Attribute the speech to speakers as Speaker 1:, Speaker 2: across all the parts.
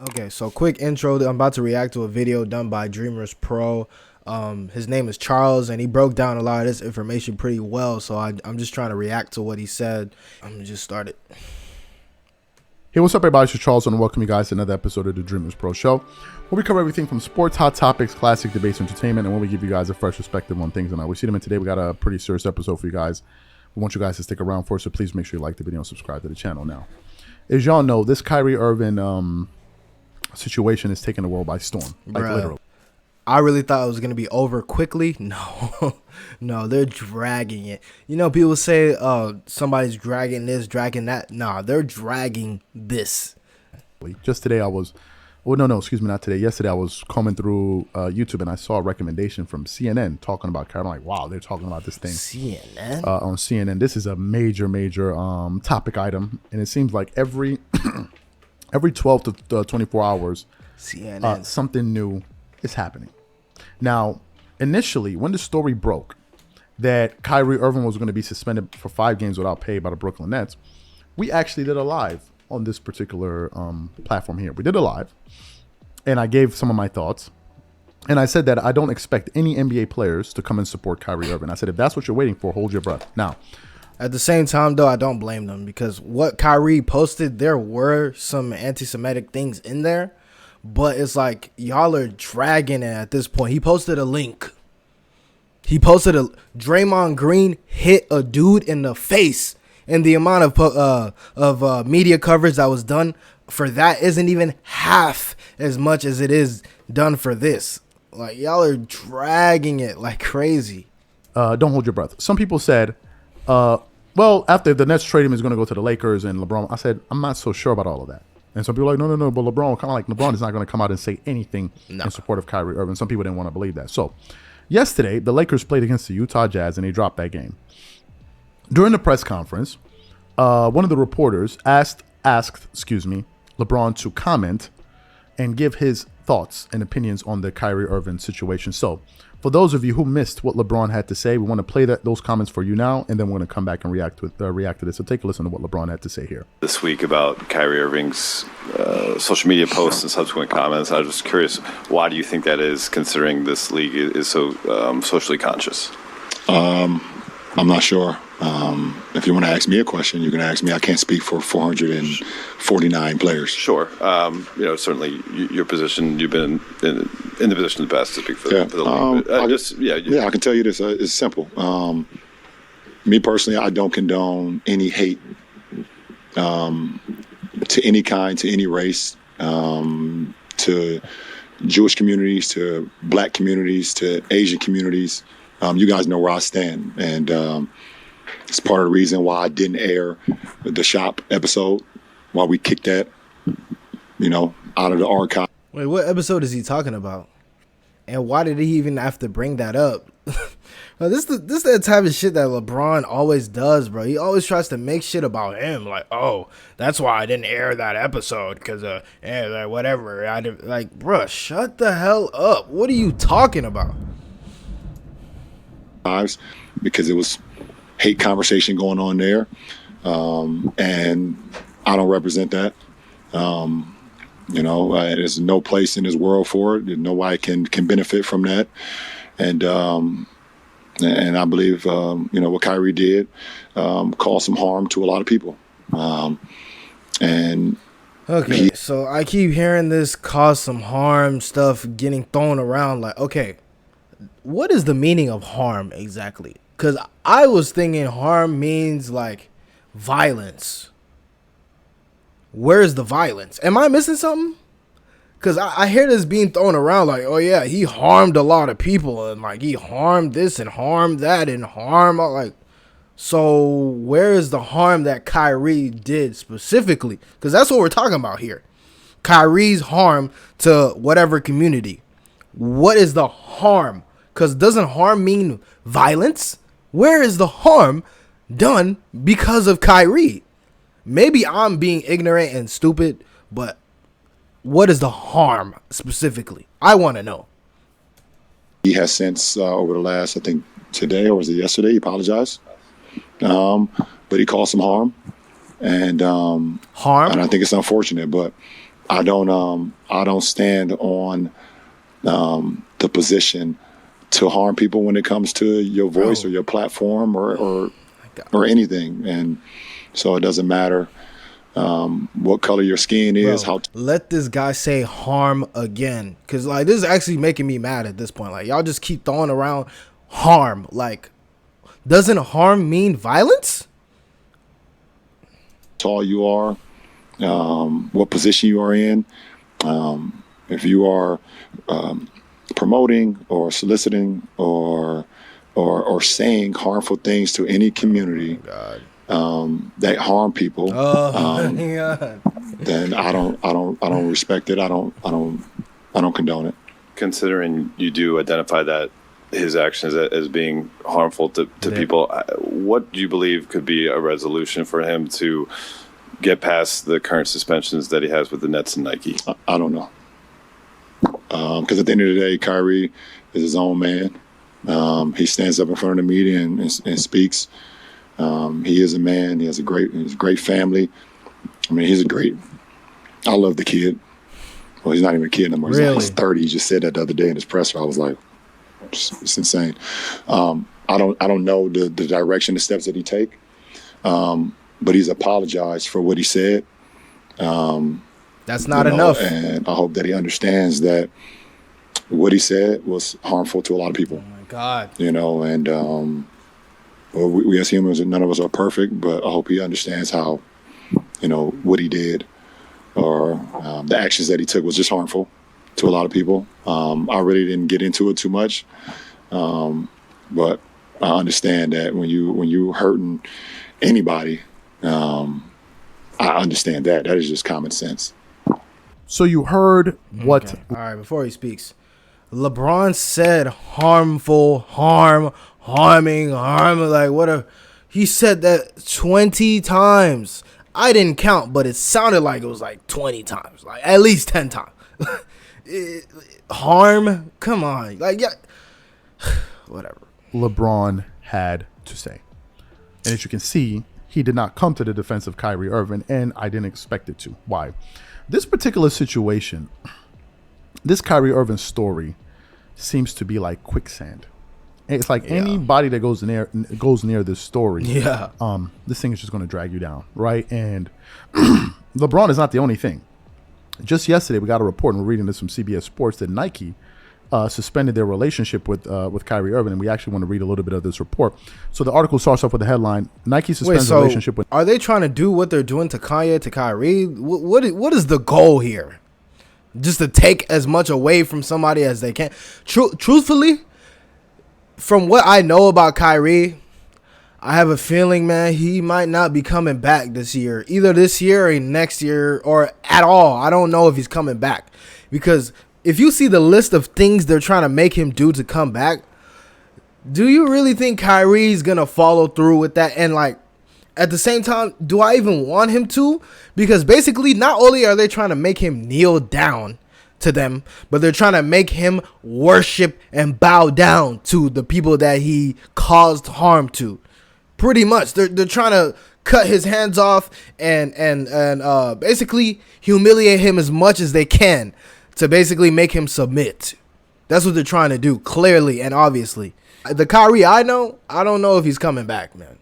Speaker 1: Okay, so quick intro. I'm about to react to a video done by Dreamers Pro. His name is Charles, and he broke down a lot of this information pretty well. So I'm just trying to react to what he said. I'm gonna just start it.
Speaker 2: Hey, what's up, everybody? It's Charles, and welcome you guys to another episode of the Dreamers Pro Show, where we cover everything from sports, hot topics, classic debates, entertainment, and when we give you guys a fresh perspective on things. And we see them in today. We got a pretty serious episode for you guys. We want you guys to stick around for it, so please make sure you like the video and subscribe to the channel. Now, as y'all know, this Kyrie Irving situation is taking the world by storm, like literally.
Speaker 1: I really thought it was gonna be over quickly. No, no, they're dragging it. You know, people say, somebody's dragging this, dragging that. Nah, they're dragging this.
Speaker 2: Just today, not today. Yesterday, I was combing through YouTube and I saw a recommendation from CNN talking about Kyrie. I'm like, wow, they're talking about this thing.
Speaker 1: CNN?
Speaker 2: On CNN. This is a major topic item, and it seems like every 12 to 24 hours,
Speaker 1: CNN.
Speaker 2: something new is happening. Now, initially, when the story broke that Kyrie Irving was going to be suspended for 5 games without pay by the Brooklyn Nets, we actually did a live on this particular platform here. We did a live, and I gave some of my thoughts. And I said that I don't expect any NBA players to come and support Kyrie Irving. I said, if that's what you're waiting for, hold your breath. Now,
Speaker 1: at the same time, though, I don't blame them, because what Kyrie posted, there were some anti-Semitic things in there, but it's like y'all are dragging it at this point. He posted a link. He posted a Draymond Green hit a dude in the face, and the amount of media coverage that was done for that isn't even half as much as it is done for this. Like, y'all are dragging it like crazy.
Speaker 2: Don't hold your breath. Some people said, well, after the Nets trade him, he's going to go to the Lakers and LeBron. I said, I'm not so sure about all of that. And some people are like, no, but LeBron is not going to come out and say anything in support of Kyrie Irving. Some people didn't want to believe that. So yesterday, the Lakers played against the Utah Jazz, and they dropped that game. During the press conference, one of the reporters asked LeBron to comment and give his thoughts and opinions on the Kyrie Irving situation. So for those of you who missed what LeBron had to say, we want to play those comments for you now, and then we're going to come back and react to this. So take a listen to what LeBron had to say here.
Speaker 3: This week about Kyrie Irving's social media posts and subsequent comments. I was just curious, why do you think that is, considering this league is so socially conscious?
Speaker 4: I'm not sure. If you want to ask me a question, you can ask me. I can't speak for 449 players.
Speaker 3: Sure. Certainly your position, you've been in the position of the best to speak for the league.
Speaker 4: I can tell you this. It's simple. Me personally, I don't condone any hate to any kind, to any race, to Jewish communities, to black communities, to Asian communities. You guys know where I stand, and it's part of the reason why I didn't air the Shop episode, why we kicked that, out of the archive.
Speaker 1: Wait, what episode is he talking about? And why did he even have to bring that up? Well, this is the type of shit that LeBron always does, bro. He always tries to make shit about him, like, oh, that's why I didn't air that episode, because whatever. I did, like, bro, shut the hell up. What are you talking about?
Speaker 4: Because it was hate conversation going on there, and I don't represent that. There's no place in this world for it. Nobody can benefit from that, and I believe what Kyrie did caused some harm to a lot of people.
Speaker 1: So I keep hearing this cause some harm stuff getting thrown around. Like, okay, what is the meaning of harm exactly? Because I was thinking harm means like violence. Where's the violence? Am I missing something? Because I hear this being thrown around like, oh yeah, he harmed a lot of people, and like he harmed this and harmed that and like, so where is the harm that Kyrie did specifically? Because that's what we're talking about here. Kyrie's harm to whatever community. What is the harm? Because doesn't harm mean violence? Where is the harm done because of Kyrie? Maybe I'm being ignorant and stupid, but what is the harm specifically? I want to know.
Speaker 4: He has since, over the last, I think today, or was it yesterday, he apologized. But he caused some harm. And
Speaker 1: harm?
Speaker 4: And I think it's unfortunate, but I don't stand on the position to harm people when it comes to your voice or your platform or anything. And so it doesn't matter what color your skin is.
Speaker 1: Let this guy say harm again, because like this is actually making me mad at this point. Like y'all just keep throwing around harm. Like, doesn't harm mean violence?
Speaker 4: Tall you are, what position you are in, if you are promoting or soliciting or saying harmful things to any community that harm people, then I don't respect it. I don't condone it.
Speaker 3: Considering you do identify that his actions as being harmful to people, what do you believe could be a resolution for him to get past the current suspensions that he has with the Nets and Nike?
Speaker 4: I don't know. Because at the end of the day, Kyrie is his own man. He stands up in front of the media and speaks. He is a man. He has a great family. I mean, I love the kid. Well, he's not even a kid anymore. He's 30. He just said that the other day in his presser. I was like, it's insane. I don't know the direction, the steps that he take. But he's apologized for what he said.
Speaker 1: That's not enough.
Speaker 4: And I hope that he understands that what he said was harmful to a lot of people.
Speaker 1: Oh my God.
Speaker 4: And we as humans, none of us are perfect, but I hope he understands how, what he did or the actions that he took was just harmful to a lot of people. I really didn't get into it too much, but I understand that when you hurting anybody, I understand that. That is just common sense.
Speaker 2: So you heard what?
Speaker 1: Okay. All right, before he speaks, LeBron said harmful, harming. Like he said that 20 times. I didn't count, but it sounded like it was like 20 times, like at least 10 times. Harm? Come on. Like, yeah. Whatever.
Speaker 2: LeBron had to say. And as you can see, he did not come to the defense of Kyrie Irving, and I didn't expect it to. Why? This particular situation, this Kyrie Irving story seems to be like quicksand. It's like anybody that goes near this story, this thing is just going to drag you down, right? And LeBron is not the only thing. Just yesterday, we got a report, and we're reading this from CBS Sports, that Nike suspended their relationship with Kyrie Irving, and we actually want to read a little bit of this report. So the article starts off with the headline: Nike suspends the relationship with.
Speaker 1: Are they trying to do what they're doing to Kanye, to Kyrie? What is the goal here? Just to take as much away from somebody as they can. Truthfully, from what I know about Kyrie, I have a feeling, man, he might not be coming back this year. Either this year or next year or at all. I don't know if he's coming back. Because if you see the list of things they're trying to make him do to come back, do you really think Kyrie's going to follow through with that? And like, at the same time, do I even want him to? Because basically, not only are they trying to make him kneel down to them, but they're trying to make him worship and bow down to the people that he caused harm to. Pretty much, they're trying to cut his hands off and basically humiliate him as much as they can to basically make him submit. That's what they're trying to do, clearly and obviously. The Kyrie I don't know if he's coming back, man.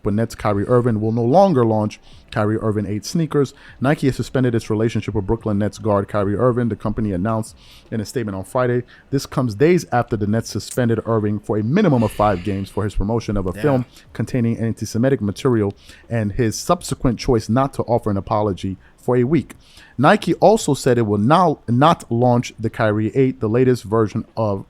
Speaker 2: But Nets Kyrie Irving will no longer launch Kyrie Irving 8 sneakers. Nike has suspended its relationship with Brooklyn Nets guard Kyrie Irving, the company announced in a statement on Friday. This comes days after the Nets suspended Irving for a minimum of 5 games for his promotion of a film containing anti-Semitic material and his subsequent choice not to offer an apology for a week. Nike also said it will now not launch the Kyrie 8, the latest version of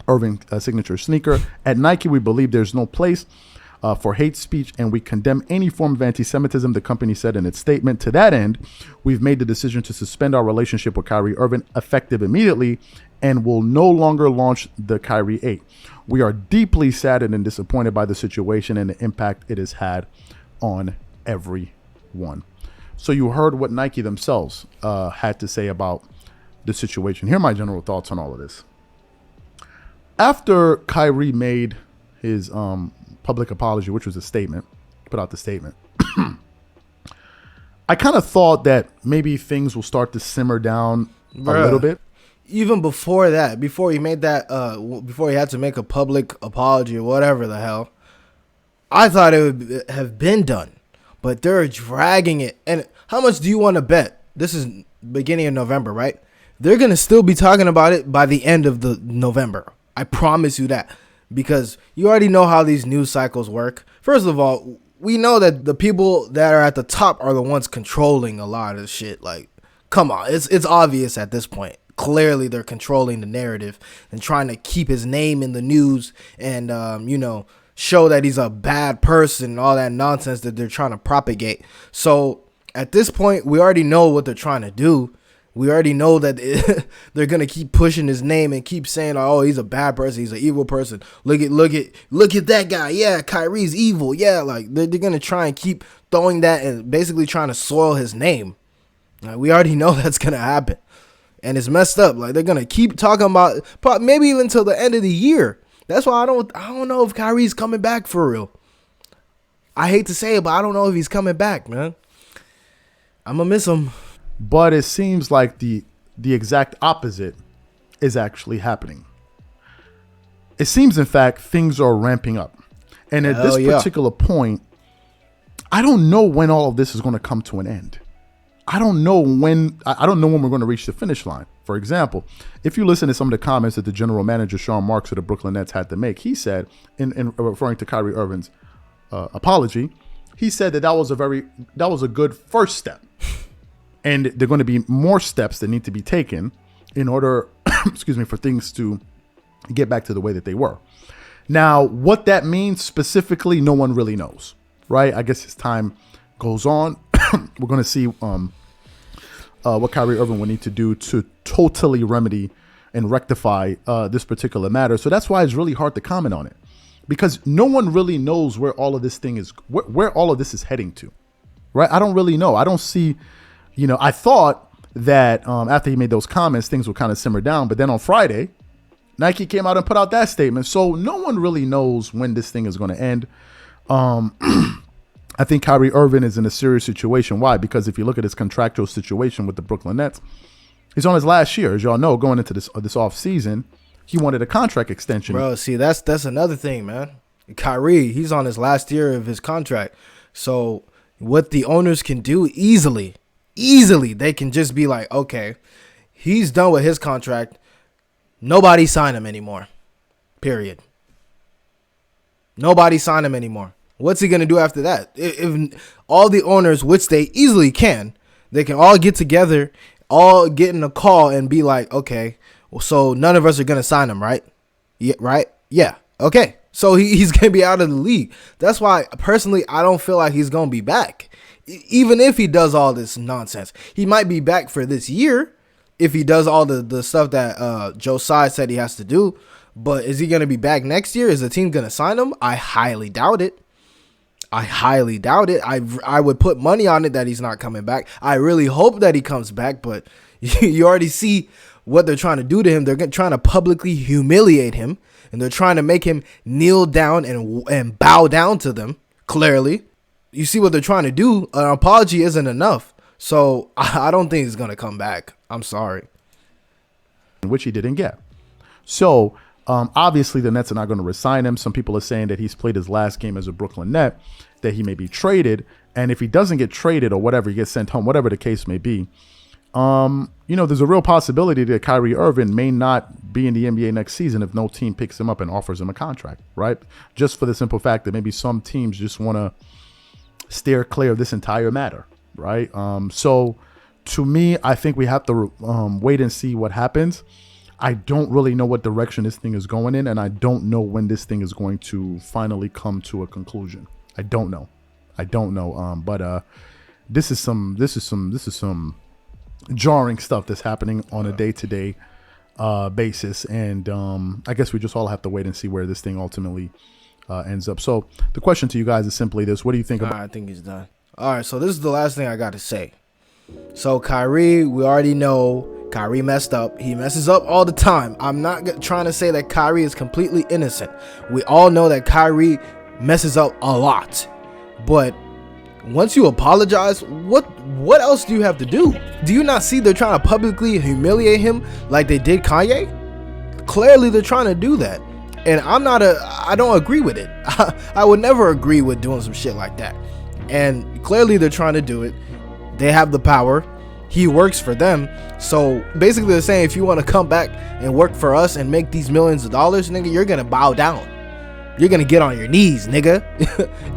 Speaker 2: Irving signature sneaker. At Nike, we believe there's no place for hate speech, and we condemn any form of anti-Semitism, the company said in its statement. To that end, we've made the decision to suspend our relationship with Kyrie Irving effective immediately and will no longer launch the Kyrie 8. We are deeply saddened and disappointed by the situation and the impact it has had on everyone. So you heard what Nike themselves had to say about the situation. Here are my general thoughts on all of this. After Kyrie made his public apology, which was a statement, put out the statement, I kind of thought that maybe things will start to simmer down a little bit.
Speaker 1: Even before that, before he made that, before he had to make a public apology or whatever the hell, I thought it would have been done. But they're dragging it. And how much do you want to bet? This is beginning of November, right? They're going to still be talking about it by the end of the November. I promise you that. Because you already know how these news cycles work. First of all, we know that the people that are at the top are the ones controlling a lot of shit. Like, come on. It's obvious at this point. Clearly, they're controlling the narrative and trying to keep his name in the news and, show that he's a bad person and all that nonsense that they're trying to propagate. So at this point, we already know what they're trying to do. We already know that they're going to keep pushing his name and keep saying, oh, he's a bad person. He's an evil person. Look at that guy. Yeah, Kyrie's evil. Yeah, like they're going to try and keep throwing that and basically trying to soil his name. Like, we already know that's going to happen. And it's messed up. Like, they're going to keep talking about maybe even until the end of the year. That's why I don't know if Kyrie's coming back for real. I hate to say it, but I don't know if he's coming back, man. I'm going to miss him.
Speaker 2: But it seems like the exact opposite is actually happening. It seems, in fact, things are ramping up. And at this particular point, I don't know when all of this is going to come to an end. I don't know when we're going to reach the finish line. For example, if you listen to some of the comments that the general manager, Sean Marks of the Brooklyn Nets, had to make, he said, in referring to Kyrie Irving's apology, he said that was a good first step. And there are going to be more steps that need to be taken in order, for things to get back to the way that they were. Now, what that means specifically, no one really knows, right? I guess as time goes on, we're going to see what Kyrie Irving will need to do to totally remedy and rectify this particular matter. So that's why it's really hard to comment on it, because no one really knows where all of this thing is, where all of this is heading to, right? I don't really know. I don't see, I thought that after he made those comments, things would kind of simmer down. But then on Friday, Nike came out and put out that statement. So no one really knows when this thing is going to end. I think Kyrie Irving is in a serious situation. Why? Because if you look at his contractual situation with the Brooklyn Nets, he's on his last year. As y'all know, going into this off season, he wanted a contract extension.
Speaker 1: Bro, see, that's another thing, man. Kyrie, he's on his last year of his contract. So what the owners can do easily, they can just be like, okay, he's done with his contract. Nobody sign him anymore. Period. Nobody sign him anymore. What's he going to do after that? If all the owners, which they easily can, they can all get together, all get in a call and be like, okay, well, so none of us are going to sign him, right? Yeah, right? Yeah. Okay. So he's going to be out of the league. That's why, personally, I don't feel like he's going to be back. Even if he does all this nonsense. He might be back for this year if he does all the stuff that Joe Tsai said he has to do. But is he going to be back next year? Is the team going to sign him? I highly doubt it. I would put money on it that he's not coming back. I really hope that he comes back, but you already see what they're trying to do to him. They're trying to publicly humiliate him, and they're trying to make him kneel down and bow down to them, clearly. You see what they're trying to do. An apology isn't enough. So I don't think he's going to come back. I'm sorry.
Speaker 2: Which he didn't get. So obviously the Nets are not going to re-sign him. Some people are saying that he's played his last game as a Brooklyn Net, that he may be traded. And if he doesn't get traded or whatever, he gets sent home, whatever the case may be, there's a real possibility that Kyrie Irving may not be in the NBA next season if no team picks him up and offers him a contract, right? Just for the simple fact that maybe some teams just want to steer clear of this entire matter, right? So to me, I think we have to wait and see what happens. I don't really know what direction this thing is going in, and I don't know when this thing is going to finally come to a conclusion. I don't know. But this is some jarring stuff that's happening on a day-to-day basis, and I guess we just all have to wait and see where this thing ultimately ends up. So the question to you guys is simply this: what do you think about?
Speaker 1: I think he's done. All right, so this is the last thing I got to say. So Kyrie, we already know Kyrie messed up. He messes up all the time. I'm not trying to say that Kyrie is completely innocent. We all know that Kyrie messes up a lot. But once you apologize, what else do you have to do? Do you not see they're trying to publicly humiliate him like they did Kanye? Clearly they're trying to do that. And I don't agree with it. I would never agree with doing some shit like that. And clearly they're trying to do it. They have the power. He works for them. So basically they're saying, if you want to come back and work for us and make these millions of dollars, nigga, you're going to bow down. You're going to get on your knees, nigga.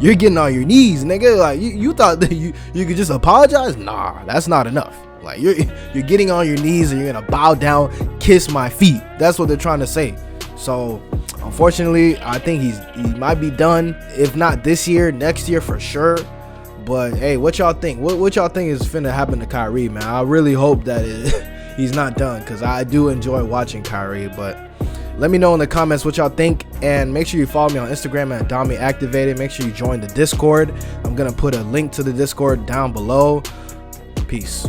Speaker 1: You're getting on your knees, nigga. Like you thought that you could just apologize? Nah, that's not enough. Like you're getting on your knees and you're going to bow down, kiss my feet. That's what they're trying to say. So unfortunately, I think he might be done. If not this year, next year for sure. But hey, what y'all think? What y'all think is finna happen to Kyrie, man? I really hope that he's not done, because I do enjoy watching Kyrie. But let me know in the comments what y'all think, and make sure you follow me on Instagram at DamiActivated. Make sure you join the Discord. I'm gonna put a link to the Discord down below. Peace.